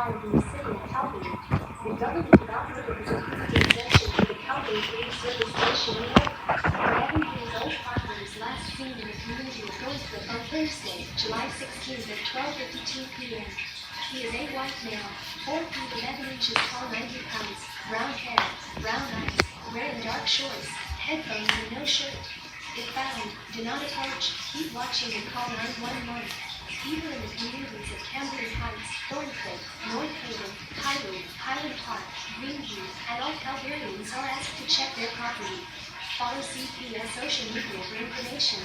home in the city of Calgary. The Government of Alberta has approved the exemption to the Calgary Police Service station in Highwood. 11-year-old partner was last seen in the community of Thorncliffe on Thursday, July 16th at 12:52 p.m. He is a white male, 4 feet 11 inches tall, 90 pounds, brown hair, brown eyes, wearing dark shorts, headphones and no shirt. If found, do not approach, keep watching and call 911. People in the communities of Cambrian Heights, Thorncliffe, North Haven, Highwood, Highland Park, Greenview, and all Calgarians are asked to check their property. Follow CPS social media for information.